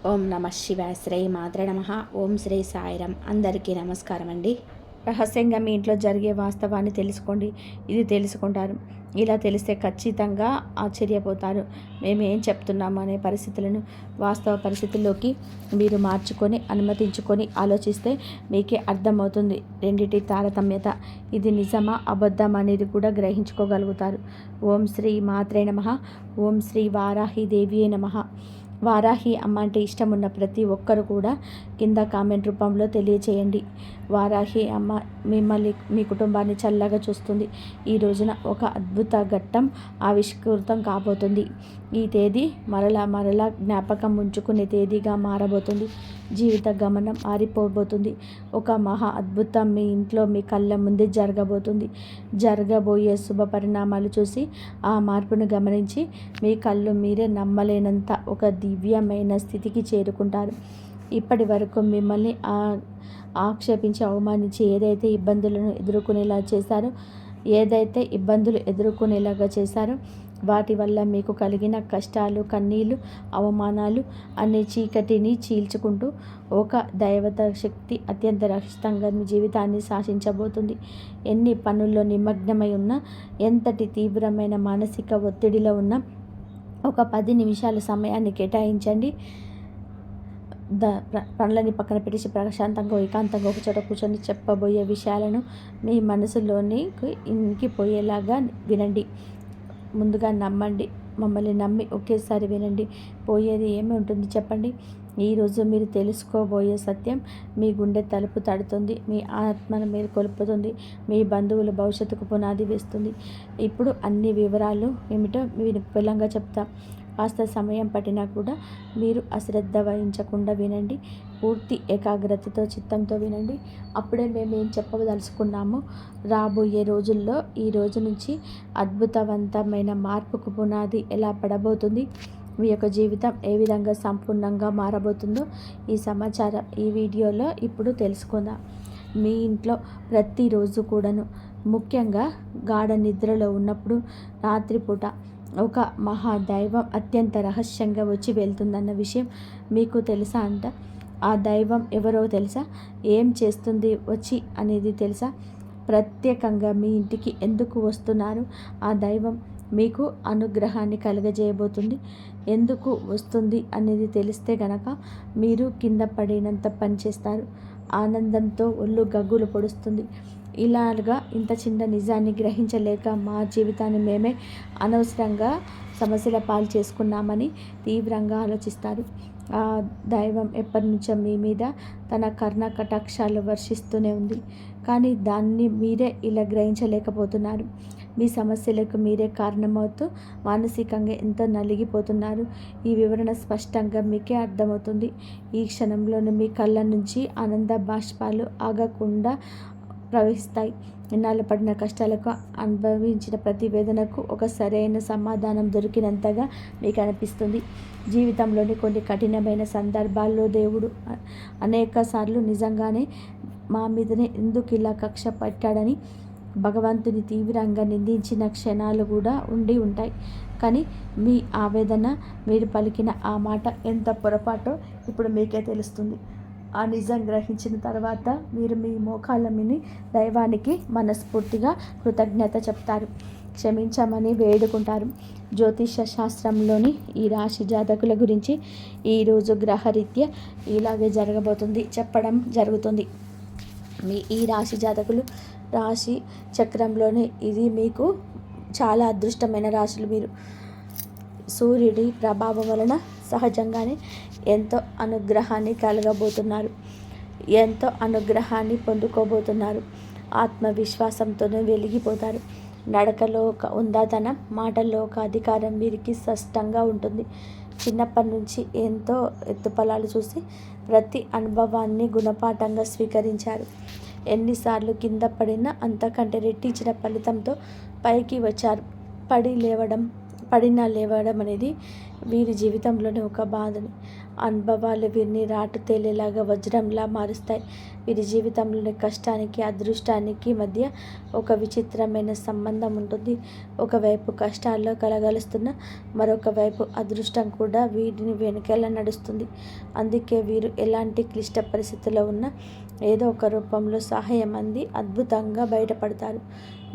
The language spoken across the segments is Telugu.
ఓం నమ శివాయ. శ్రీ మాత్రే నమ. ఓం శ్రీ సాయిరం. అందరికీ నమస్కారం అండి. రహస్యంగా మీ ఇంట్లో జరిగే వాస్తవాన్ని తెలుసుకోండి. ఇది తెలుసుకుంటారు. ఇలా తెలిస్తే ఖచ్చితంగా ఆశ్చర్యపోతారు. మేము ఏం చెప్తున్నాము అనే పరిస్థితులను వాస్తవ పరిస్థితుల్లోకి మీరు మార్చుకొని అనుమతించుకొని ఆలోచిస్తే మీకే అర్థమవుతుంది రెండిటి తారతమ్యత. ఇది నిజమా అబద్ధం అనేది కూడా గ్రహించుకోగలుగుతారు. ఓం శ్రీ మాత్రే నమ. ఓం శ్రీ వారాహి దేవియే నమ. వారాహి అమ్మ అంటే ఇష్టం ఉన్న ప్రతి ఒక్కరు కూడా కింద కామెంట్ రూపంలో తెలియచేయండి. వారాహి అమ్మ మిమ్మల్ని మీ కుటుంబాన్ని చల్లగా చూస్తుంది. ఈ రోజున ఒక అద్భుత ఘట్టం ఆవిష్కృతం కాబోతుంది. ఈ తేదీ మరలా జ్ఞాపకం ఉంచుకునే తేదీగా మారబోతుంది. జీవిత గమనం మారిపోబోతుంది. ఒక మహా అద్భుతం మీ ఇంట్లో మీ కళ్ళ ముందే జరగబోతుంది. జరగబోయే శుభ పరిణామాలు చూసి ఆ మార్పును గమనించి మీ కళ్ళు మీరే నమ్మలేనంత ఒక దివ్యమైన స్థితికి చేరుకుంటారు. ఇప్పటి వరకు మిమ్మల్ని ఆక్షేపించి అవమానించి ఏదైతే ఇబ్బందులు ఎదుర్కొనేలాగా చేశారో వాటి వల్ల మీకు కలిగిన కష్టాలు, కన్నీళ్ళు, అవమానాలు అనే చీకటిని చీల్చుకుంటూ ఒక దైవత శక్తి అత్యంత రక్షితంగా మీ జీవితాన్ని శాసించబోతుంది. ఎన్ని పనుల్లో నిమగ్నమై ఉన్నా, ఎంతటి తీవ్రమైన మానసిక ఒత్తిడిలో ఉన్నా ఒక 10 నిమిషాల సమయాన్ని కేటాయించండి. పనులని పక్కన పెట్టేసి ప్రశాంతంగా ఏకాంతంగా ఒక చోట కూర్చొని చెప్పబోయే విషయాలను మీ మనసులోనికి ఇంకిపోయేలాగా వినండి. ముందుగా నమ్మండి. మమ్మల్ని నమ్మి ఒకేసారి వినండి. పోయేది ఏమి ఉంటుంది చెప్పండి. ఈరోజు మీరు తెలుసుకోబోయే సత్యం మీ గుండె తలుపు తడుతుంది. మీ ఆత్మను మేల్కొల్పుతుంది. మీ బంధువుల భవిష్యత్తుకు పునాది వేస్తుంది. ఇప్పుడు అన్ని వివరాలు ఏమిటో మీరు విపులంగా చెప్తాం. కాస్త సమయం పట్టినా కూడా మీరు అశ్రద్ధ వహించకుండా వినండి. పూర్తి ఏకాగ్రతతో చిత్తంతో వినండి. అప్పుడే మేము ఏం చెప్పదలుచుకున్నామో రాబోయే రోజుల్లో ఈ రోజు నుంచి అద్భుతవంతమైన మార్పుకు పునాది ఎలా పడబోతుంది, మీ యొక్క జీవితం ఏ విధంగా సంపూర్ణంగా మారబోతుందో ఈ సమాచారం ఈ వీడియోలో ఇప్పుడు తెలుసుకుందాం. మీ ఇంట్లో ప్రతిరోజు కూడాను, ముఖ్యంగా గాఢ నిద్రలో ఉన్నప్పుడు రాత్రిపూట ఒక మహాదైవం అత్యంత రహస్యంగా వచ్చి వెళ్తుందన్న విషయం మీకు తెలుసా అంట? ఆ దైవం ఎవరో తెలుసా? ఏం చేస్తుంది వచ్చి అనేది తెలుసా? ప్రత్యేకంగా మీ ఇంటికి ఎందుకు వస్తున్నారు? ఆ దైవం మీకు అనుగ్రహాన్ని కలుగజేయబోతుంది. ఎందుకు వస్తుంది అనేది తెలిస్తే గనక మీరు కింద పడినంత పని చేస్తారు. ఆనందంతో ఒళ్ళు గగ్గులు పొడుస్తుంది. ఇలాగా ఇంత చిన్న నిజాన్ని గ్రహించలేక మా జీవితాన్ని మేమే అనవసరంగా సమస్యల పాలు చేసుకున్నామని తీవ్రంగా ఆలోచిస్తారు. ఆ దైవం ఎప్పటి నుంచో మీ మీద తన కర్ణ కటాక్షాలు వర్షిస్తూనే ఉంది. కానీ దాన్ని మీరే ఇలా గ్రహించలేకపోతున్నారు. మీ సమస్యలకు మీరే కారణమవుతూ మానసికంగా ఎంతో నలిగిపోతున్నారు. ఈ వివరణ స్పష్టంగా మీకే అర్థమవుతుంది. ఈ క్షణంలోనే మీ కళ్ళ నుంచి ఆనంద బాష్పాలు ఆగకుండా ప్రవహిస్తాయి. ఇన్నాళ్ళు పడిన కష్టాలకు, అనుభవించిన ప్రతి వేదనకు ఒక సరైన సమాధానం దొరికినంతగా మీకు అనిపిస్తుంది. జీవితంలోని కొన్ని కఠినమైన సందర్భాల్లో దేవుడు అనేక సార్లు నిజంగానే మా మీదనే ఎందుకు ఇలా కక్ష పట్టాడని భగవంతుని తీవ్రంగా నిందించిన క్షణాలు కూడా ఉండి ఉంటాయి. కానీ మీ ఆవేదన, మీరు పలికిన ఆ మాట ఎంత పొరపాటో ఇప్పుడు మీకే తెలుస్తుంది. ఆ నిజం గ్రహించిన తర్వాత మీరు మీ మోకాళ్ళ మీద దైవానికి మనస్ఫూర్తిగా కృతజ్ఞత చెప్తారు. క్షమించమని వేడుకుంటారు. జ్యోతిష శాస్త్రంలోని ఈ రాశి జాతకుల గురించి ఈరోజు గ్రహరీత్యా ఇలాగే జరగబోతుంది చెప్పడం జరుగుతుంది. మీ ఈ రాశి జాతకులు రాశి చక్రంలోనే ఇది మీకు చాలా అదృష్టమైన రాశులు. మీరు సూర్యుడి ప్రభావం వలన సహజంగానే ఎంతో అనుగ్రహాన్ని కలగబోతున్నారు. ఎంతో అనుగ్రహాన్ని పొందుకోబోతున్నారు. ఆత్మవిశ్వాసంతోనే వెలిగిపోతారు. నడకలో ఒక ఉందాతనం, మాటల్లో ఒక అధికారం వీరికి స్పష్టంగా ఉంటుంది. చిన్నప్పటి నుంచి ఎంతో ఎత్తుపలాలు చూసి ప్రతి అనుభవాన్ని గుణపాఠంగా స్వీకరించారు. ఎన్నిసార్లు కింద పడినా అంతకంటే రెట్టించిన ఫలితంతో పైకి వచ్చారు. పడినా లేవడం అనేది వీరి జీవితంలోని ఒక బాధని అనుభవాలు వీరిని రాటు తేలేలాగా వజ్రంలా మారుస్తాయి. వీరి జీవితంలోని కష్టానికి అదృష్టానికి మధ్య ఒక విచిత్రమైన సంబంధం ఉంటుంది. ఒకవైపు కష్టాల్లో కలగలుస్తున్న మరొక వైపు అదృష్టం కూడా వీరిని వెనుకలా నడుస్తుంది. అందుకే వీరు ఎలాంటి క్లిష్ట పరిస్థితుల్లో ఉన్నా ఏదో ఒక రూపంలో సహాయం అంది అద్భుతంగా బయటపడతారు.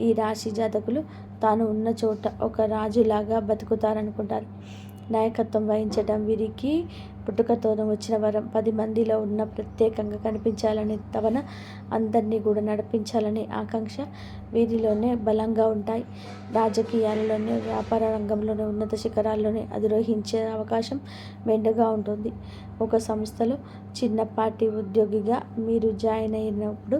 ఈ రాశి జాతకులు తాను ఉన్న చోట ఒక రాజులాగా బతుకుతారనుకుంటారు. నాయకత్వం వహించడం వీరికి పుట్టుకతోనూ వచ్చిన వరం. 10 మందిలో ఉన్న ప్రత్యేకంగా కనిపించాలనే తపన, అందరినీ కూడా నడిపించాలనే ఆకాంక్ష వీరిలోనే బలంగా ఉంటాయి. రాజకీయాలలోనే, వ్యాపార రంగంలోనే, ఉన్నత శిఖరాల్లోనే అధిరోహించే అవకాశం మెండుగా ఉంటుంది. ఒక సంస్థలో చిన్నపాటి ఉద్యోగిగా మీరు జాయిన్ అయినప్పుడు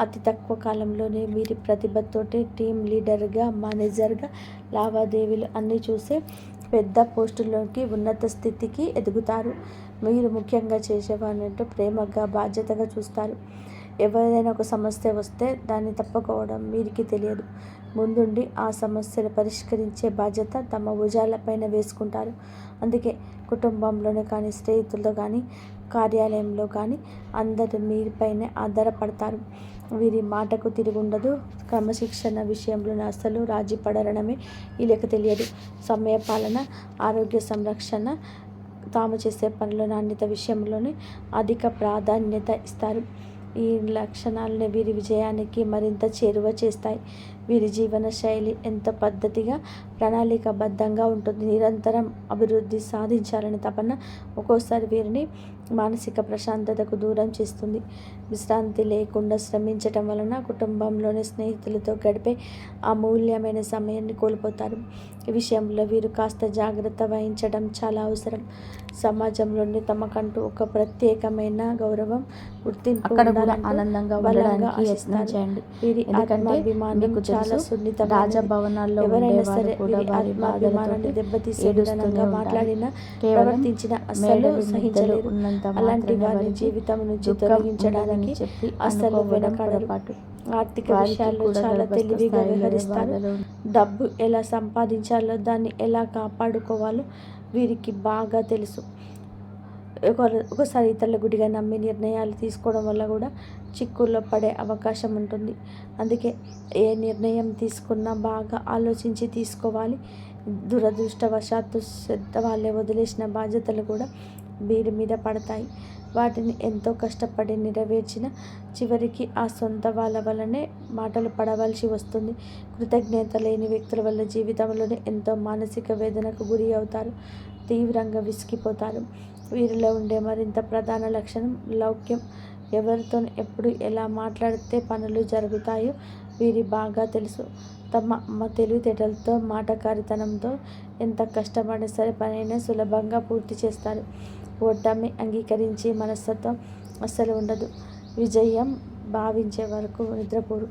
అతి తక్కువ కాలంలోనే వీరి ప్రతిభతోటే టీం లీడర్గా, మేనేజర్గా, లావాదేవీలు అన్నీ చూసే పెద్ద పోస్టుల్లోకి, ఉన్నత స్థితికి ఎదుగుతారు. మీరు ముఖ్యంగా చేసేవారంటూ ప్రేమగా, బాధ్యతగా చూస్తారు. ఎవరిదైనా ఒక సమస్య వస్తే దాన్ని తప్పుకోవడం వీరికి తెలియదు. ముందుండి ఆ సమస్యను పరిష్కరించే బాధ్యత తమ భుజాలపైన వేసుకుంటారు. అందుకే కుటుంబంలోనే కానీ, స్నేహితులతో కానీ, కార్యాలయంలో కానీ అందరూ మీపైనే ఆధారపడతారు. వీరి మాటకు తిరుగుండదు. క్రమశిక్షణ విషయంలో అస్సలు రాజీ పడడమే వీళ్ళకి తెలియదు. సమయపాలన, ఆరోగ్య సంరక్షణ, తాము చేసే పనుల నాణ్యత విషయంలోనే అధిక ప్రాధాన్యత ఇస్తారు. ఈ లక్షణాలనే వీరి విజయానికి మరింత చేరువ చేస్తాయి. వీరి జీవన శైలి ఎంతో పద్ధతిగా, ప్రణాళికాబద్ధంగా ఉంటుంది. నిరంతరం అభివృద్ధి సాధించాలని తపన ఒక్కోసారి వీరిని మానసిక ప్రశాంతతకు దూరం చేస్తుంది. విశ్రాంతి లేకుండా శ్రమించటం వలన కుటుంబంలోని స్నేహితులతో గడిపే అమూల్యమైన సమయాన్ని కోల్పోతారు. ఈ విషయంలో వీరు కాస్త జాగ్రత్త వహించడం చాలా అవసరం. సమాజంలోని తమకంటూ ఒక ప్రత్యేకమైన గౌరవం, గుర్తింపు ఆనందంగా ఉండడానికి యత్నించండి. వీరి ఆత్మాభిమానం చాలా సున్నితమైనది. రాజభవనాల్లో ఎవరైనా సరే వీరి ఆత్మాభిమానాన్ని దెబ్బతీసే విధంగా మాట్లాడినా, ప్రవర్తించిన అస్సలు సహించలేరు. అలాంటి వారి జీవితం నుంచి తొలగించడానికి అస్సలు వెనకాడరు. ఆర్థిక విషయాల్లో చాలా తెలివిగా వ్యవహరిస్తారు. డబ్బు ఎలా సంపాదించాలో, దాన్ని ఎలా కాపాడుకోవాలో వీరికి బాగా తెలుసు. ఒకసారి ఇతరుల గుడిగా నమ్మి నిర్ణయాలు తీసుకోవడం వల్ల కూడా చిక్కుల్లో పడే అవకాశం ఉంటుంది. అందుకే ఏ నిర్ణయం తీసుకున్నా బాగా ఆలోచించి తీసుకోవాలి. దురదృష్టవశాత్తు వాళ్ళే వదిలేసిన బాధ్యతలు కూడా వీరి మీద పడతాయి. వాటిని ఎంతో కష్టపడి నెరవేర్చిన చివరికి ఆ సొంత వాళ్ళ వల్లనే మాటలు పడవలసి వస్తుంది. కృతజ్ఞత లేని వ్యక్తుల వల్ల జీవితంలోనే ఎంతో మానసిక వేదనకు గురి అవుతారు. తీవ్రంగా విసిగిపోతారు. వీరిలో ఉండే మరింత ప్రధాన లక్షణం లౌక్యం. ఎవరితో ఎప్పుడు ఎలా మాట్లాడితే పనులు జరుగుతాయో వీరి బాగా తెలుసు. తమ తెలివితేటలతో, మాటకారితనంతో ఎంత కష్టపడినా సరే పనైనా సులభంగా పూర్తి చేస్తారు. ఓటమి అంగీకరించే మనస్తత్వం అస్సలు ఉండదు. విజయం భావించే వరకు నిద్రపోరు.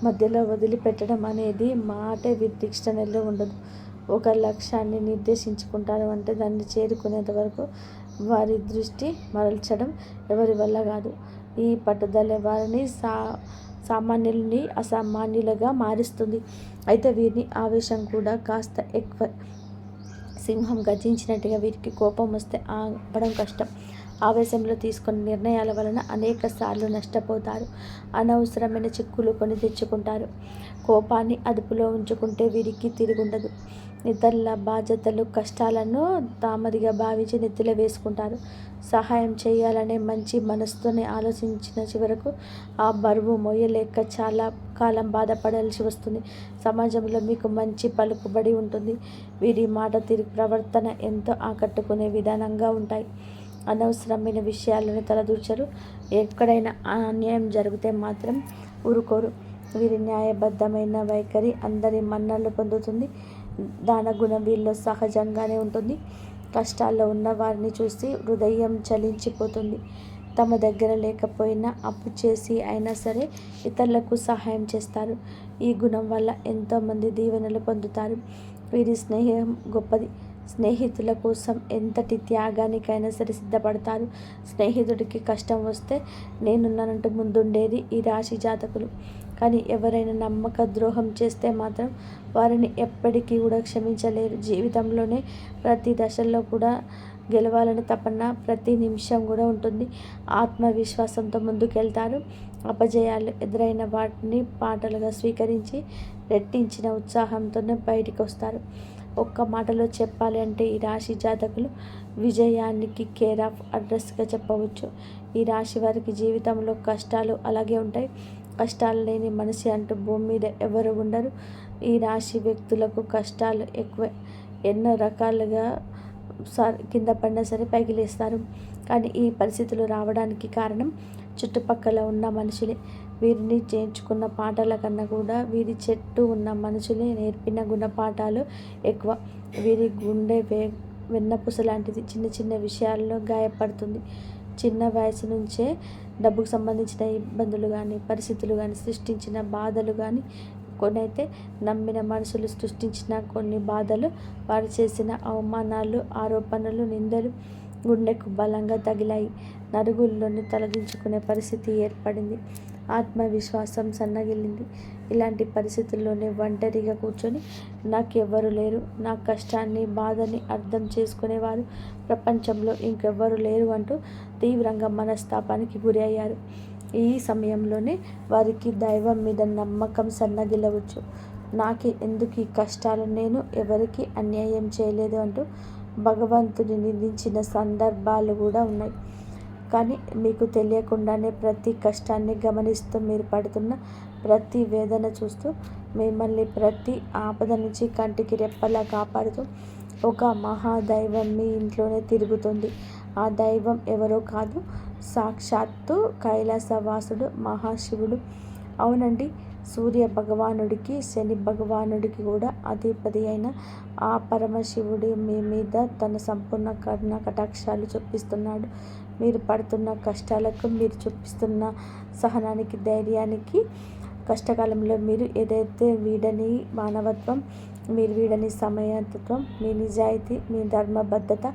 మధ్యలో వదిలిపెట్టడం అనేది మాటే వీరి డిక్షనరీలో ఉండదు. ఒక లక్ష్యాన్ని నిర్దేశించుకుంటారు అంటే దాన్ని చేరుకునేంత వరకు వారి దృష్టి మరల్చడం ఎవరి వల్ల కాదు. ఈ పట్టుదల వారిని సామాన్యుల్ని అసామాన్యులుగా మారుస్తుంది. అయితే వీరిని ఆవేశం కూడా కాస్త ఎక్కువ. సింహం గర్జించినట్టుగా వీరికి కోపం వస్తే ఆపడం కష్టం. ఆవేశంలో తీసుకున్న నిర్ణయాల వలన అనేక సార్లు నష్టపోతారు. అనవసరమైన చిక్కులు కొని తెచ్చుకుంటారు. కోపాన్ని అదుపులో ఉంచుకుంటే వీరికి తిరుగుండదు. ఇతరుల బాధ్యతలు, కష్టాలను తామదిగా భావించి నెత్తిలో వేసుకుంటారు. సహాయం చేయాలనే మంచి మనసుతోనే ఆలోచించిన చివరకు ఆ బరువు మోయలేక చాలా కాలం బాధపడాల్సి వస్తుంది. సమాజంలో మీకు మంచి పలుకుబడి ఉంటుంది. వీరి మాట, తీరు, ప్రవర్తన ఎంతో ఆకట్టుకునే విధానంగా ఉంటాయి. అనవసరమైన విషయాలను తలదూర్చరు. ఎక్కడైనా అన్యాయం జరిగితే మాత్రం ఊరుకోరు. వీరి న్యాయబద్ధమైన వైఖరి అందరి మన్ననలు పొందుతుంది. దాన గుణం వీరిలో సహజంగానే ఉంటుంది. కష్టాల్లో ఉన్న వారిని చూసి హృదయం చలించిపోతుంది. తమ దగ్గర లేకపోయినా అప్పు చేసి అయినా సరే ఇతరులకు సహాయం చేస్తారు. ఈ గుణం వల్ల ఎంతోమంది దీవెనలు పొందుతారు. వీరి స్నేహం గొప్పది. స్నేహితుల కోసం ఎంతటి త్యాగానికైనా సరే సిద్ధపడతారు. స్నేహితుడికి కష్టం వస్తే నేనున్నానంటూ ముందుండేది ఈ రాశి జాతకులు. కానీ ఎవరైనా నమ్మక ద్రోహం చేస్తే మాత్రం వారిని ఎప్పటికీ కూడా క్షమించలేరు. జీవితంలోనే ప్రతి దశల్లో కూడా గెలవాలని తపన ప్రతి నిమిషం కూడా ఉంటుంది. ఆత్మవిశ్వాసంతో ముందుకెళ్తారు. అపజయాలు ఎదురైన వాటిని పాటలుగా స్వీకరించి రెట్టించిన ఉత్సాహంతోనే బయటికి వస్తారు. ఒక్క మాటలో చెప్పాలి అంటే ఈ రాశి జాతకులు విజయానికి కేర్ ఆఫ్ అడ్రస్గా చెప్పవచ్చు. ఈ రాశి వారికి జీవితంలో కష్టాలు అలాగే ఉంటాయి. కష్టాలు లేని మనిషి అంటూ భూమి మీద ఎవరు ఉండరు. ఈ రాశి వ్యక్తులకు కష్టాలు ఎక్కువే. ఎన్నో రకాలుగా కింద పడినా సరే పైకి లేస్తారు. కానీ ఈ పరిస్థితులు రావడానికి కారణం చుట్టుపక్కల ఉన్న మనుషులే. వీరిని చేర్చుకున్న పాఠాల కన్నా కూడా వీరి చుట్టూ ఉన్న మనుషులే నేర్పిన గుణపాఠాలు ఎక్కువ. వీరి గుండె వెన్నపూస లాంటిది. చిన్న చిన్న విషయాల్లో గాయపడుతుంది. చిన్న వయసు నుంచే డబ్బుకు సంబంధించిన ఇబ్బందులు కానీ పరిస్థితులు కానీ సృష్టించిన బాధలు కానీ కొనైతే నమ్మిన మనుషులు సృష్టించిన కొన్ని బాధలు, వారు చేసిన అవమానాలు, ఆరోపణలు, నిందలు గుండెకు బలంగా తగిలాయి. నరుగుల్లోని తలదించుకునే పరిస్థితి ఏర్పడింది. ఆత్మవిశ్వాసం సన్నగిల్లింది. ఇలాంటి పరిస్థితుల్లోనే ఒంటరిగా కూర్చొని నాకెవ్వరు లేరు, నా కష్టాన్ని బాధని అర్థం చేసుకునేవారు ప్రపంచంలో ఇంకెవ్వరు లేరు అంటూ తీవ్రంగా మనస్తాపానికి గురి అయ్యారు. ఈ సమయంలోనే వారికి దైవం మీద నమ్మకం సన్నగిల్లవచ్చు. నాకే ఎందుకు ఈ కష్టాలు, నేను ఎవరికి అన్యాయం చేయలేదు అంటూ భగవంతుని నిందించిన సందర్భాలు కూడా ఉన్నాయి. కానీ మీకు తెలియకుండానే ప్రతి కష్టాన్ని గమనిస్తూ, మీరు పడుతున్న ప్రతి వేదన చూస్తూ, మిమ్మల్ని ప్రతి ఆపద నుంచి కంటికి రెప్పలా కాపాడుతూ ఒక మహాదైవం మీ ఇంట్లోనే తిరుగుతుంది. ఆ దైవం ఎవరో కాదు, సాక్షాత్తు కైలాసవాసుడు మహాశివుడు. అవునండి, సూర్య భగవానుడికి శని భగవానుడికి కూడా అధిపతి అయిన ఆ పరమశివుడు మీ మీద తన సంపూర్ణ కరుణ కటాక్షాలు చూపిస్తున్నాడు. మీరు పడుతున్న కష్టాలకు, మీరు చూపిస్తున్న సహనానికి, ధైర్యానికి, కష్టకాలంలో మీరు ఏదైతే వీడని మానవత్వం, మీరు వీడని సమయతత్వం, మీ నిజాయితీ, మీ ధర్మబద్ధత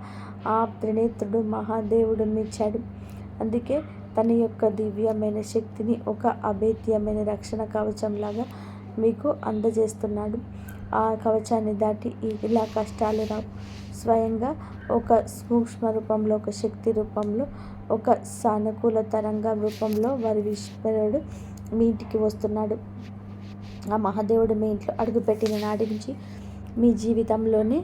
ఆ త్రినేత్రుడు మహాదేవుడు మెచ్చాడు. అందుకే తన యొక్క దివ్యమైన శక్తిని ఒక అభేద్యమైన రక్షణ కవచంలాగా మీకు అందజేస్తున్నాడు. ఆ కవచాన్ని దాటి ఇలా కష్టాలు రావు. స్వయంగా ఒక సూక్ష్మ రూపంలో, ఒక శక్తి రూపంలో, ఒక సానుకూల తరంగం రూపంలో వారి ఈశ్వరుడు మీ ఇంటికి వస్తున్నాడు. ఆ మహాదేవుడు మీ ఇంట్లో అడుగుపెట్టిన నాటి నుంచి మీ జీవితంలోనే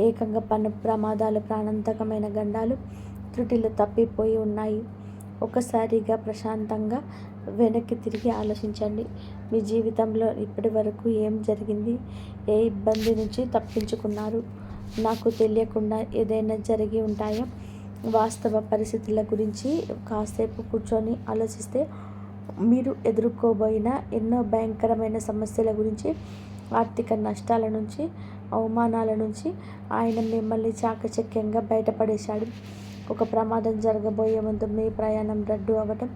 ఏకంగా ప్రమాదాలు, ప్రాణాంతకమైన గండాలు, త్రుటిలు తప్పిపోయి ఉన్నాయి. ఒకసారిగా ప్రశాంతంగా వెనక్కి తిరిగి ఆలోచించండి. మీ జీవితంలో ఇప్పటి వరకు ఏం జరిగింది? ఏ ఇబ్బంది నుంచి తప్పించుకున్నారు? నాకు తెలియకుండా ఏదైనా జరిగి ఉంటాయా? వాస్తవ పరిస్థితుల గురించి కాసేపు కూర్చొని ఆలోచిస్తే మీరు ఎదుర్కోబోయిన ఎన్నో భయంకరమైన సమస్యల గురించి, ఆర్థిక నష్టాల నుంచి, అవమానాల నుంచి ఆయన మిమ్మల్ని చాకచక్యంగా బయటపడేశాడు. ఒక ప్రమాదం జరగబోయే ముందు మీ ప్రయాణం రద్దు అవ్వటం,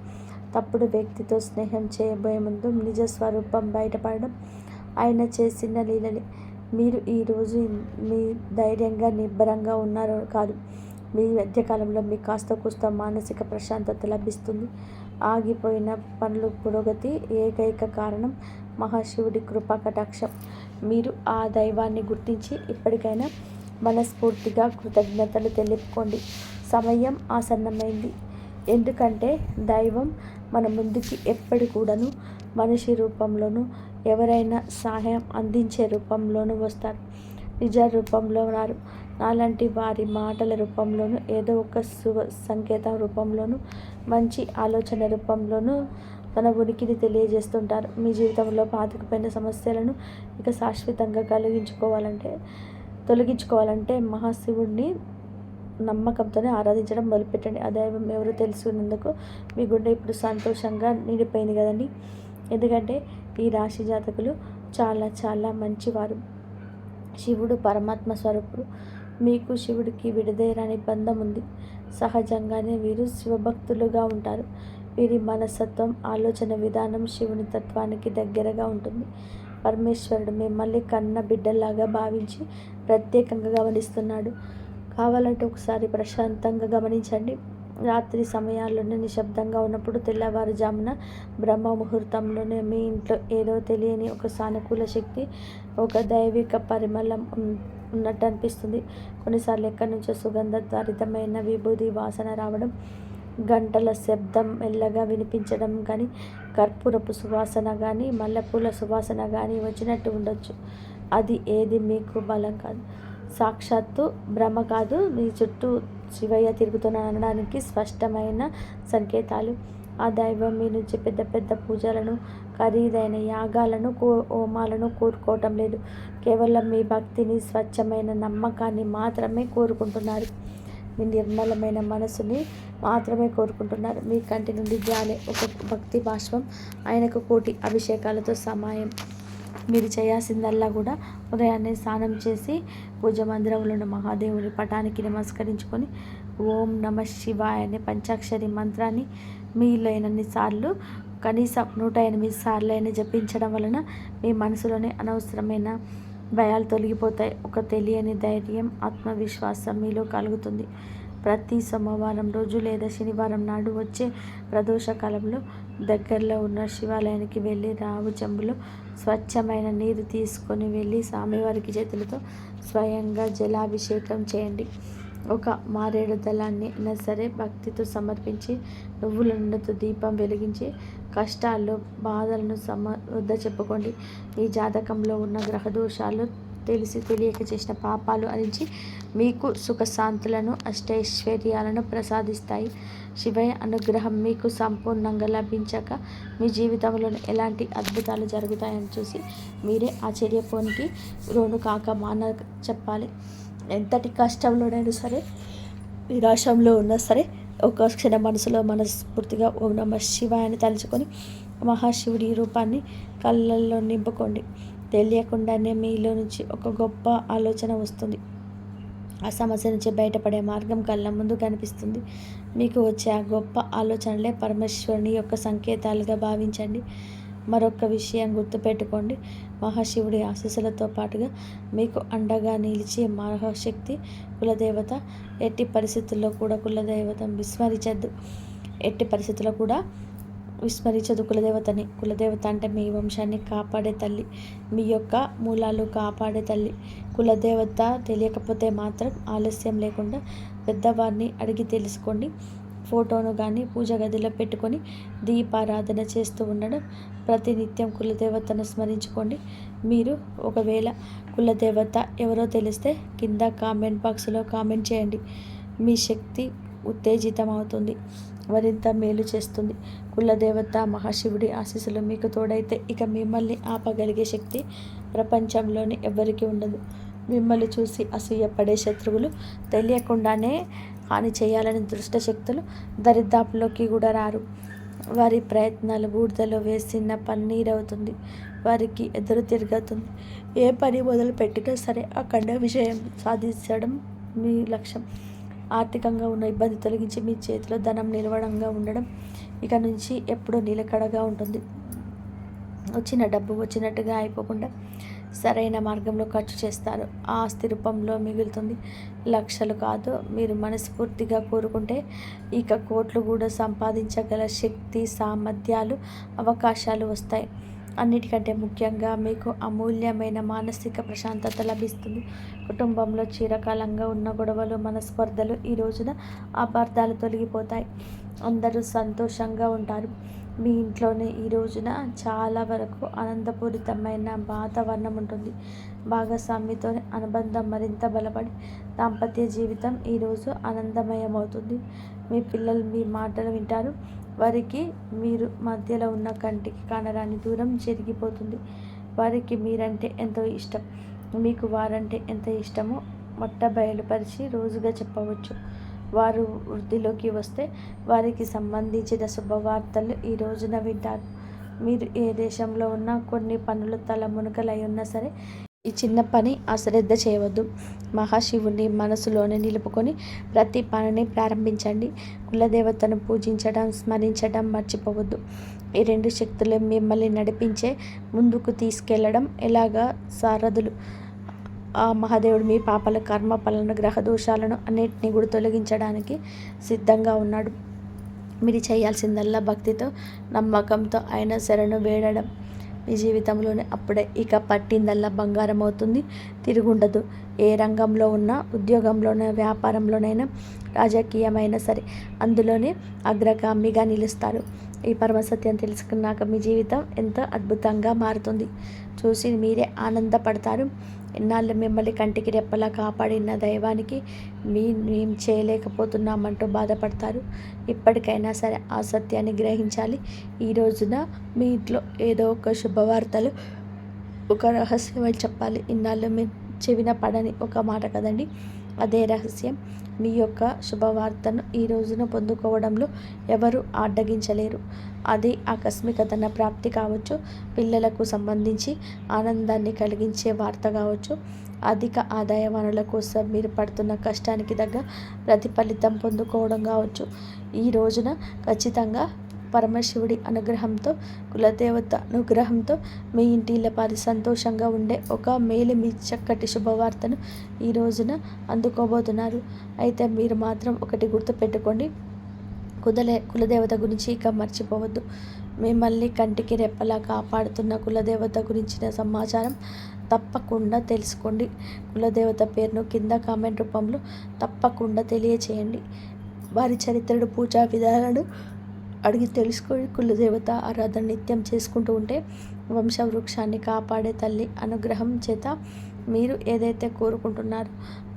తప్పుడు వ్యక్తితో స్నేహం చేయబోయే ముందు నిజ స్వరూపం బయటపడడం ఆయన చేసిన లీలలే. మీరు ఈరోజు మీ ధైర్యంగా నిబ్బరంగా ఉన్నారో కాదు, మీ మధ్యకాలంలో మీకు కాస్త కూస్త మానసిక ప్రశాంతత లభిస్తుంది. ఆగిపోయిన పనులు పురోగతి ఏకైక కారణం మహాశివుడి కృపా కటాక్షం. మీరు ఆ దైవాన్ని గుర్తించి ఇప్పటికైనా మనస్ఫూర్తిగా కృతజ్ఞతలు తెలుపుకోండి. సమయం ఆసన్నమైంది. ఎందుకంటే దైవం మన ముందుకి ఎప్పటి కూడాను మనిషి రూపంలోనూ, ఎవరైనా సహాయం అందించే రూపంలోనూ వస్తారు. నిజ రూపంలో రారు. నాలాంటి వారి మాటల రూపంలోనూ, ఏదో ఒక సంకేతం రూపంలోనూ, మంచి ఆలోచన రూపంలోనూ తన ఉనికిని తెలియజేస్తుంటారు. మీ జీవితంలో పాతుకుపోయిన సమస్యలను ఇక శాశ్వతంగా తొలగించుకోవాలంటే మహాశివుడిని నమ్మకంతోనే ఆరాధించడం మొదలుపెట్టండి. ఆ దైవం ఎవరో తెలుసుకున్నందుకు మీ గుండె ఇప్పుడు సంతోషంగా నిండిపోయింది కదండి. ఎందుకంటే ఈ రాశి జాతకులు చాలా చాలా మంచివారు. శివుడు పరమాత్మ స్వరూపుడు. మీకు శివుడికి విడదీయరాని బంధం ఉంది. సహజంగానే వీరు శివభక్తులుగా ఉంటారు. వీరి మనస్తత్వం, ఆలోచన విధానం శివుని తత్వానికి దగ్గరగా ఉంటుంది. పరమేశ్వరుడు మిమ్మల్ని కన్న బిడ్డలాగా భావించి ప్రత్యేకంగా గమనిస్తున్నాడు. కావాలంటే ఒకసారి ప్రశాంతంగా గమనించండి. రాత్రి సమయాల్లోనే నిశ్శబ్దంగా ఉన్నప్పుడు తెల్లవారుజామున బ్రహ్మ ముహూర్తంలోనే మీ ఇంట్లో ఏదో తెలియని ఒక సానుకూల శక్తి, ఒక దైవిక పరిమళం ఉన్నట్టు అనిపిస్తుంది. కొన్నిసార్లు ఎక్కడి నుంచో సుగంధభరితమైన విభూది వాసన రావడం, గంటల శబ్దం మెల్లగా వినిపించడం కానీ, కర్పూరపు సువాసన కానీ, మల్లెపూల సువాసన కానీ వచ్చినట్టు ఉండొచ్చు. అది ఏది మీకు బలం కాదు, సాక్షాత్తు భ్రమ కాదు, మీ చుట్టూ శివయ్య తిరుగుతున్నాడు అనడానికి స్పష్టమైన సంకేతాలు. ఆ దైవం మీ నుంచి పెద్ద పెద్ద పూజలను, ఖరీదైన యాగాలను, హోమాలను కోరుకోవటం లేదు. కేవలం మీ భక్తిని, స్వచ్ఛమైన నమ్మకాన్ని మాత్రమే కోరుకుంటున్నారు. మీ నిర్మలమైన మనసుని మాత్రమే కోరుకుంటున్నారు. మీ కంటి నుండి జాలే ఒక భక్తి బాష్పం ఆయనకు కోటి అభిషేకాలతో సమాయం. మీరు చేయాల్సిందల్లా కూడా ఉదయాన్నే స్నానం చేసి పూజ మందిరంలో ఉన్న మహాదేవుని పటానికి నమస్కరించుకొని ఓం నమ శివాయ అనే పంచాక్షరి మంత్రాన్ని మీలైనన్ని సార్లు, కనీసం 108 సార్లు అయినా జపించడం వలన మీ మనసులోనే అనవసరమైన భయాలు తొలగిపోతాయి. ఒక తెలియని ధైర్యం, ఆత్మవిశ్వాసం మీలో కలుగుతుంది. ప్రతి సోమవారం రోజు లేదా శనివారం నాడు వచ్చే ప్రదోష కాలంలో దగ్గరలో ఉన్న శివాలయానికి వెళ్ళి రావు చెంబులో స్వచ్ఛమైన నీరు తీసుకొని వెళ్ళి స్వామివారికి చేతులతో స్వయంగా జలాభిషేకం చేయండి. ఒక మారేడు దళాన్ని అయినా సరే భక్తితో సమర్పించి, నువ్వుల నూనెతో దీపం వెలిగించి, కష్టాలు, బాధలను వద్ద చెప్పుకోండి. మీ జాతకంలో ఉన్న గ్రహదోషాలు, తెలిసి తెలియక చేసిన పాపాలు అరించి మీకు సుఖశాంతులను, అష్టైశ్వర్యాలను ప్రసాదిస్తాయి. శివయ్య అనుగ్రహం మీకు సంపూర్ణంగా లభించాక మీ జీవితంలో ఎలాంటి అద్భుతాలు జరుగుతాయని చూసి మీరే ఆశ్చర్యపోనికి రోను కాక మాన చెప్పాలి. ఎంతటి కష్టంలోనైనా సరే, నిరాశంలో ఉన్నా సరే, ఒక క్షణ మనసులో మనస్ఫూర్తిగా ఓం నమ శివాయ అని తలుచుకొని మహాశివుడి రూపాన్ని కళ్ళల్లో నింపుకోండి. తెలియకుండానే మీలో నుంచి ఒక గొప్ప ఆలోచన వస్తుంది. ఆ సమస్య నుంచి బయటపడే మార్గం కళ్ళ ముందు కనిపిస్తుంది. మీకు వచ్చే ఆ గొప్ప ఆలోచనలే పరమేశ్వరుని యొక్క సంకేతాలుగా భావించండి. మరొక విషయం గుర్తుపెట్టుకోండి, మహాశివుడి ఆశీస్సులతో పాటుగా మీకు అండగా నిలిచే మహాశక్తి కులదేవత. ఎట్టి పరిస్థితుల్లో కూడా కులదేవతను విస్మరించద్దు. ఎట్టి పరిస్థితుల్లో కూడా విస్మరించదు కులదేవతని. కులదేవత అంటే మీ వంశాన్ని కాపాడే తల్లి, మీ యొక్క మూలాలు కాపాడే తల్లి. కులదేవత తెలియకపోతే మాత్రం ఆలస్యం లేకుండా పెద్దవారిని అడిగి తెలుసుకోండి. ఫోటోను కానీ పూజ గదిలో పెట్టుకొని దీపారాధన చేస్తూ ఉండడం, ప్రతినిత్యం కులదేవతను స్మరించుకోండి. మీరు ఒకవేళ కులదేవత ఎవరో తెలిస్తే కింద కామెంట్ బాక్స్లో కామెంట్ చేయండి. మీ శక్తి ఉత్తేజితం అవుతుంది, మరింత మేలు చేస్తుంది. కులదేవత మహాశివుడి ఆశీస్సులు మీకు తోడైతే ఇక మిమ్మల్ని ఆపగలిగే శక్తి ప్రపంచంలోని ఎవ్వరికీ ఉండదు. మిమ్మల్ని చూసి అసూయపడే శత్రువులు, తెలియకుండానే హాని చేయాలని దుష్ట శక్తులు దరిదాపులోకి కూడా రారు. వారి ప్రయత్నాలు బూడిదలో వేసిన పన్నీరవుతుంది, వారికి ఎదురు తిరుగుతుంది. ఏ పని మొదలు పెట్టినా సరే అఖండ విజయం సాధించడం మీ లక్ష్యం. ఆర్థికంగా ఉన్న ఇబ్బంది తొలగించి మీ చేతిలో ధనం నిలవడంగా ఉండడం ఇక నుంచి ఎప్పుడూ నిలకడగా ఉంటుంది. వచ్చిన డబ్బు వచ్చినట్టుగా అయిపోకుండా సరైన మార్గంలో ఖర్చు చేస్తారు. ఆస్తి రూపంలో మిగులుతుంది. లక్షలు కాదు, మీరు మనస్ఫూర్తిగా కోరుకుంటే ఇక కోట్లు కూడా సంపాదించగల శక్తి, సామర్థ్యాలు, అవకాశాలు వస్తాయి. అన్నిటికంటే ముఖ్యంగా మీకు అమూల్యమైన మానసిక ప్రశాంతత లభిస్తుంది. కుటుంబంలో చిరకాలంగా ఉన్న గొడవలు, మనస్పర్ధలు ఈ రోజున అపార్థాలు తొలగిపోతాయి. అందరూ సంతోషంగా ఉంటారు. మీ ఇంట్లోనే ఈ రోజున చాలా వరకు ఆనందపూరితమైన వాతావరణం ఉంటుంది. భాగస్వామితో అనుబంధం మరింత బలపడి దాంపత్య జీవితం ఈరోజు ఆనందమయమవుతుంది. మీ పిల్లలు మీ మాటలు వింటారు. వారికి మీరు మధ్యలో ఉన్న కంటికి కానరాని దూరం జరిగిపోతుంది. వారికి మీరంటే ఎంతో ఇష్టం, మీకు వారంటే ఎంత ఇష్టమో బయలుపరిచి రోజుగా చెప్పవచ్చు. వారు వృద్ధిలోకి వస్తే వారికి సంబంధించిన శుభవార్తలు ఈ రోజున వింటారు. మీరు ఏ దేశంలో ఉన్నా, కొన్ని పనులు తలమునకలై ఉన్నా సరే ఈ చిన్న పని అశ్రద్ధ చేయవద్దు. మహాశివుని మనసులోనే నిలుపుకొని ప్రతి పనిని ప్రారంభించండి. కులదేవతను పూజించడం, స్మరించడం మర్చిపోవద్దు. ఈ రెండు శక్తులు మిమ్మల్ని నడిపించే, ముందుకు తీసుకెళ్లడం ఎలాగా సారథులు. ఆ మహాదేవుడు మీ పాపల కర్మ ఫలను గ్రహ దోషాలను అన్నిటినీ కూడా తొలగించడానికి సిద్ధంగా ఉన్నాడు. మీరు చేయాల్సిందల్లా భక్తితో నమ్మకంతో ఆయన శరణు వేడడం. మీ జీవితంలోనే అప్పుడే ఇక పట్టిందల్లా బంగారం అవుతుంది, తిరుగుండదు. ఏ రంగంలో ఉన్నా, ఉద్యోగంలోనైనా, వ్యాపారంలోనైనా, రాజకీయమైనా సరే అందులోనే అగ్రగామిగా నిలుస్తారు. ఈ పరమసత్యం తెలుసుకున్నాక మీ జీవితం ఎంతో అద్భుతంగా మారుతుంది. చూసి మీరే ఆనందపడతారు. ఇన్నాళ్ళు మిమ్మల్ని కంటికి రెప్పలా కాపాడిన దైవానికి మేం చేయలేకపోతున్నామంటూ బాధపడతారు. ఇప్పటికైనా సరే ఆ సత్యాన్ని గ్రహించాలి. ఈ రోజున మీ ఇంట్లో ఏదో ఒక శుభవార్తలు, ఒక రహస్యం అని చెప్పాలి. ఇన్నాళ్ళు మీ చెవిన పడని ఒక మాట కదండి, అదే రహస్యం. మీ యొక్క శుభవార్తను ఈ రోజున పొందుకోవడంలో ఎవరు అడ్డగించలేరు. అది ఆకస్మిక ధన ప్రాప్తి కావచ్చు, పిల్లలకు సంబంధించి ఆనందాన్ని కలిగించే వార్త కావచ్చు, అధిక ఆదాయ వనరుల కోసం మీరు పడుతున్న కష్టానికి తగ్గ ప్రతిఫలితం పొందుకోవడం కావచ్చు. ఈ రోజున ఖచ్చితంగా పరమశివుడి అనుగ్రహంతో, కులదేవత అనుగ్రహంతో మీ ఇంటి ఇళ్ళపాది సంతోషంగా ఉండే ఒక మీ చక్కటి శుభవార్తను ఈ రోజున అందుకోబోతున్నారు. అయితే మీరు మాత్రం ఒకటి గుర్తుపెట్టుకోండి, కులదేవత గురించి ఇక మర్చిపోవద్దు. మిమ్మల్ని కంటికి రెప్పలా కాపాడుతున్న కులదేవత గురించిన సమాచారం తప్పకుండా తెలుసుకోండి. కులదేవత పేరును కింద కామెంట్ రూపంలో తప్పకుండా తెలియచేయండి. వారి చరిత్రను, పూజా విధానాలను అడిగి తెలుసుకొని కులదేవత ఆరాధన నిత్యం చేసుకుంటూ ఉంటే వంశవృక్షాన్ని కాపాడే తల్లి అనుగ్రహం చేత మీరు ఏదైతే కోరుకుంటున్నారో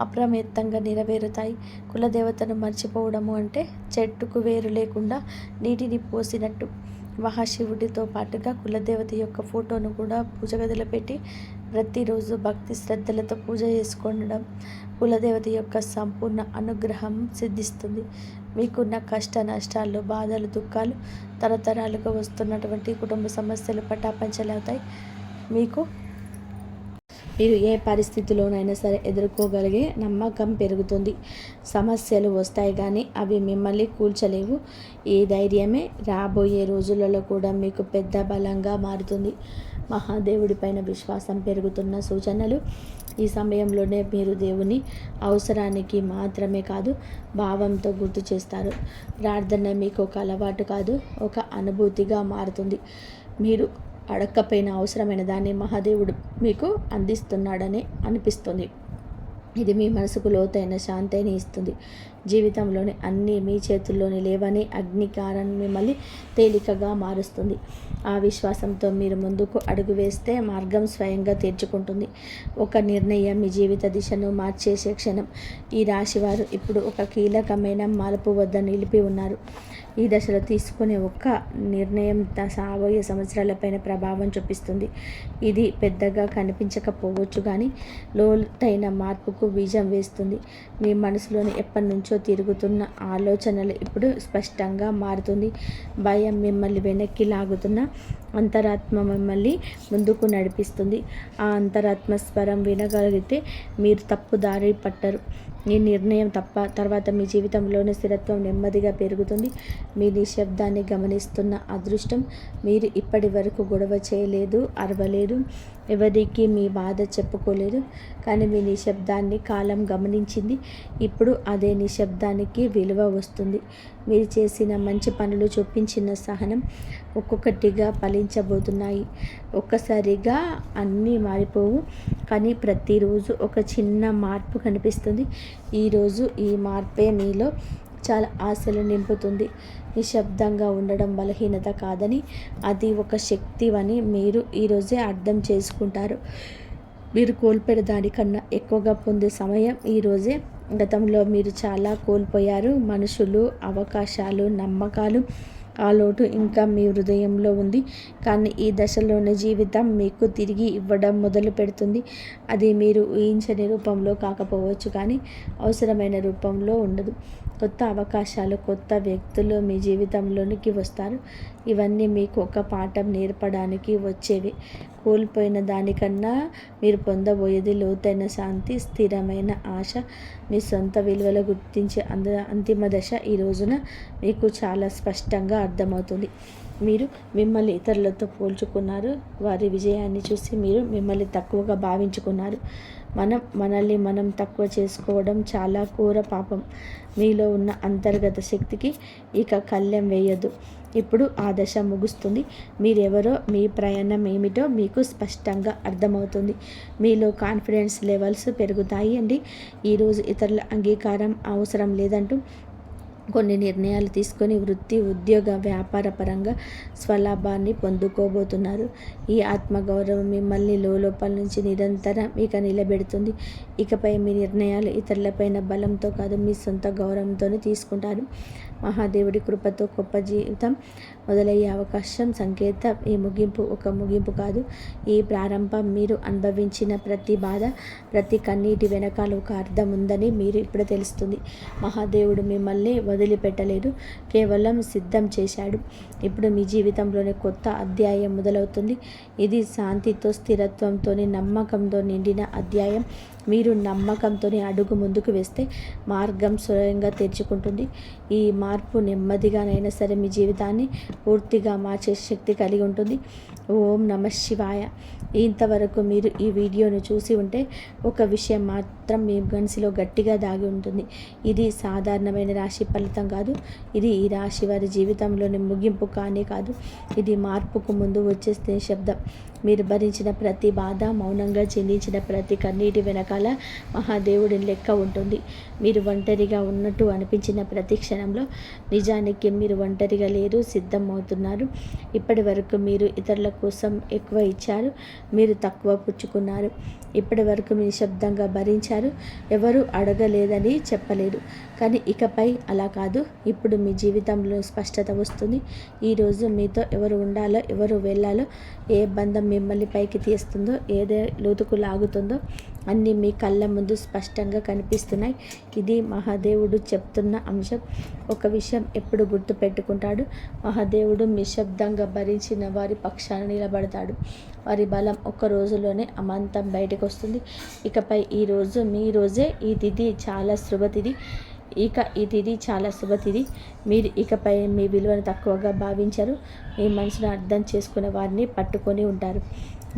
అప్రమత్తంగా నెరవేరుతాయి. కులదేవతను మర్చిపోవడము అంటే చెట్టుకు వేరు లేకుండా నీటిని పోసినట్టు. మహాశివుడితో పాటుగా కులదేవత యొక్క ఫోటోను కూడా పూజ గదిలో పెట్టి ప్రతిరోజు భక్తి శ్రద్ధలతో పూజ చేసుకోవడం కులదేవత యొక్క సంపూర్ణ అనుగ్రహం సిద్ధిస్తుంది. మీకున్న కష్ట నష్టాలు, బాధలు, దుఃఖాలు, తరతరాలుగా వస్తున్నటువంటి కుటుంబ సమస్యలు పటాపంచలవుతాయి. మీరు ఏ పరిస్థితిలోనైనా సరే ఎదుర్కోగలిగే నమ్మకం పెరుగుతుంది. సమస్యలు వస్తాయి కానీ అవి మిమ్మల్ని కూల్చలేవు. ఈ ధైర్యమే రాబోయే రోజులలో కూడా మీకు పెద్ద బలంగా మారుతుంది. మహాదేవుడిపైన విశ్వాసం పెరుగుతున్న సూచనలు. ఈ సమయంలోనే మీరు దేవుని అవసరానికి మాత్రమే కాదు, భావంతో గుర్తు చేస్తారు. ప్రార్థన మీకు ఒక అలవాటు కాదు, ఒక అనుభూతిగా మారుతుంది. మీరు అడక్కపోయిన అవసరమైన దాన్ని మహాదేవుడు మీకు అందిస్తున్నాడని అనిపిస్తుంది. ఇది మీ మనసుకు లోతైన శాంతిని ఇస్తుంది. జీవితంలోని అన్నీ మీ చేతుల్లోని లేవని అగ్నికారం మిమ్మల్ని తేలికగా మారుస్తుంది. ఆ విశ్వాసంతో మీరు ముందుకు అడుగు వేస్తే మార్గం స్వయంగా తెరుచుకుంటుంది. ఒక నిర్ణయం మీ జీవిత దిశను మార్చేసే క్షణం. ఈ రాశివారు ఇప్పుడు ఒక కీలకమైన మార్పు వద్ద నిలిపి ఉన్నారు. ఈ దశలో తీసుకునే ఒక్క నిర్ణయం రాబోయే సంవత్సరాలపైన ప్రభావం చూపిస్తుంది. ఇది పెద్దగా కనిపించకపోవచ్చు కానీ లోతైన మార్పుకు బీజం వేస్తుంది. మీ మనసులోని ఎప్పటి నుంచో తిరుగుతున్న ఆలోచనలు ఇప్పుడు స్పష్టంగా మారుతుంది. భయం మిమ్మల్ని వెనక్కి లాగుతున్న అంతరాత్మ మిమ్మల్ని ముందుకు నడిపిస్తుంది. ఆ అంతరాత్మ స్వరం వినగలిగితే మీరు తప్పు దారి పట్టరు. ఈ నిర్ణయం తర్వాత మీ జీవితంలోని స్థిరత్వం నెమ్మదిగా పెరుగుతుంది. మీ నిశ్శబ్దాన్ని గమనిస్తున్న అదృష్టం. మీరు ఇప్పటి వరకు గొడవ చేయలేదు, అరవలేదు, ఎవరికి మీ బాధ చెప్పుకోలేదు. కానీ మీ నిశ్శబ్దాన్ని కాలం గమనించింది. ఇప్పుడు అదే నిశ్శబ్దానికి విలువ వస్తుంది. మీరు చేసిన మంచి పనులు, చూపించిన సహనం ఒక్కొక్కటిగా ఫలించబోతున్నాయి. ఒక్కసారిగా అన్నీ మారిపోవు, కానీ ప్రతిరోజు ఒక చిన్న మార్పు కనిపిస్తుంది. ఈరోజు ఈ మార్పే మీలో చాలా ఆశలు నింపుతుంది. నిశ్శబ్దంగా ఉండడం బలహీనత కాదని, అది ఒక శక్తి అని మీరు ఈరోజే అర్థం చేసుకుంటారు. మీరు కోల్పోయిన దానికన్నా ఎక్కువగా పొందే సమయం ఈరోజే. గతంలో మీరు చాలా కోల్పోయారు. మనుషులు, అవకాశాలు, నమ్మకాలు. ఆ లోటు ఇంకా మీ హృదయంలో ఉంది. కానీ ఈ దశలోని జీవితం మీకు తిరిగి ఇవ్వడం మొదలు పెడుతుంది. అది మీరు ఊహించని రూపంలో కాకపోవచ్చు, కానీ అవసరమైన రూపంలో ఉండదు. కొత్త అవకాశాలు, కొత్త వ్యక్తులు మీ జీవితంలోనికి వస్తారు. ఇవన్నీ మీకు ఒక పాఠం నేర్పడానికి వచ్చేవి. కోల్పోయిన దానికన్నా మీరు పొందబోయేది లోతైన శాంతి, స్థిరమైన ఆశ, మీ సొంత విలువలు గుర్తించే అంతిమ దశ ఈ రోజున మీకు చాలా స్పష్టంగా అర్థమవుతుంది. మీరు మిమ్మల్ని ఇతరులతో పోల్చుకున్నారు. వారి విజయాన్ని చూసి మీరు మిమ్మల్ని తక్కువగా భావించుకున్నారు. మనల్ని మనం తక్కువ చేసుకోవడం చాలా ఘోర పాపం. మీలో ఉన్న అంతర్గత శక్తికి ఇక కళ్ళెం వేయొద్దు. ఇప్పుడు ఆ దశ ముగుస్తుంది. మీరెవరో, మీ ప్రయాణం ఏమిటో మీకు స్పష్టంగా అర్థమవుతుంది. మీలో కాన్ఫిడెన్స్ లెవెల్స్ పెరుగుతాయి అండి. ఈరోజు ఇతరుల అంగీకారం అవసరం లేదంటూ కొన్ని నిర్ణయాలు తీసుకొని వృత్తి, ఉద్యోగ, వ్యాపార పరంగా స్వలాభాన్ని పొందుకోబోతున్నారు. ఈ ఆత్మగౌరవం మిమ్మల్ని లోపల నుంచి నిరంతరం ఇక నిలబెడుతుంది. ఇకపై మీ నిర్ణయాలు ఇతరులపైన బలంతో కాదు, మీ సొంత గౌరవంతోనే తీసుకుంటారు. మహాదేవుడి కృపతో గొప్ప జీవితం మొదలయ్యే అవకాశం సంకేతం. ఈ ముగింపు ఒక ముగింపు కాదు, ఈ ప్రారంభం. మీరు అనుభవించిన ప్రతి బాధ, ప్రతి కన్నీటి వెనకాల ఒక అర్థం ఉందని మీరు ఇప్పుడు తెలుస్తుంది. మహాదేవుడు మిమ్మల్ని వదిలిపెట్టలేదు, కేవలం సిద్ధం చేశాడు. ఇప్పుడు మీ జీవితంలోని కొత్త అధ్యాయం మొదలవుతుంది. ఇది శాంతితో, స్థిరత్వంతో, నమ్మకంతో నిండిన అధ్యాయం. మీరు నమ్మకంతో అడుగు ముందుకు వేస్తే మార్గం స్వయంగా తెరుచుకుంటుంది. ఈ మార్పు నెమ్మదిగానైనా సరే మీ జీవితాన్ని పూర్తిగా మార్చే శక్తి కలిగి ఉంటుంది. ఓం నమః శివాయ. ఇంతవరకు మీరు ఈ వీడియోను చూసి ఉంటే ఒక విషయం మాత్రం మీ మనసులో గట్టిగా దాగి ఉంటుంది. ఇది సాధారణమైన రాశి ఫలితం కాదు. ఇది ఈ రాశి వారి జీవితంలోని ముగింపు కానే కాదు. ఇది మార్పుకు ముందు వచ్చే శబ్దం. మీరు భరించిన ప్రతి బాధ, మౌనంగా చెందించిన ప్రతి కన్నీటి వెనకాల మహాదేవుడి లెక్క ఉంటుంది. మీరు ఒంటరిగా ఉన్నట్టు అనిపించిన ప్రతి క్షణంలో నిజానికి మీరు ఒంటరిగా లేరు, సిద్ధం అవుతున్నారు. ఇప్పటి వరకు మీరు ఇతరుల కోసం ఎక్కువ ఇచ్చారు, మీరు తక్కువ పుచ్చుకున్నారు. ఇప్పటి వరకు మీరు నిశ్శబ్దంగా భరించారు, ఎవరు అడగలేదని చెప్పలేదు. కానీ ఇకపై అలా కాదు. ఇప్పుడు మీ జీవితంలో స్పష్టత వస్తుంది. ఈరోజు మీతో ఎవరు ఉండాలో, ఎవరు వెళ్ళాలో, ఏ బంధం మిమ్మల్ని పైకి తీస్తుందో, ఏదే లోతుకు లాగుతుందో అన్నీ మీ కళ్ళ ముందు స్పష్టంగా కనిపిస్తున్నాయి. ఇది మహాదేవుడు చెప్తున్న అంశం. ఒక విషయం ఎప్పుడు గుర్తు పెట్టుకుంటాడు, మహాదేవుడు నిశ్శబ్దంగా భరించిన వారి పక్షాన నిలబడతాడు. వారి బలం ఒక్క రోజులోనే అమాంతం బయటకు వస్తుంది. ఇకపై ఈ రోజు మీ రోజే. ఈ తిథి చాలా శుభతిథి. ఈ తిథి చాలా శుభతిథి. మీరు ఇకపై మీ విలువను తక్కువగా భావించరు. మీ మనసును అర్థం చేసుకునే వారిని పట్టుకొని ఉంటారు.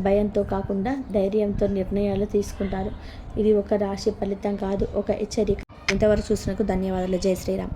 భయంతో కాకుండా ధైర్యంతో నిర్ణయాలు తీసుకుంటారు. ఇది ఒక రాశి ఫలితం కాదు, ఒక హెచ్చరిక. ఇంతవరకు చూసినందుకు ధన్యవాదాలు. జై శ్రీరామ్.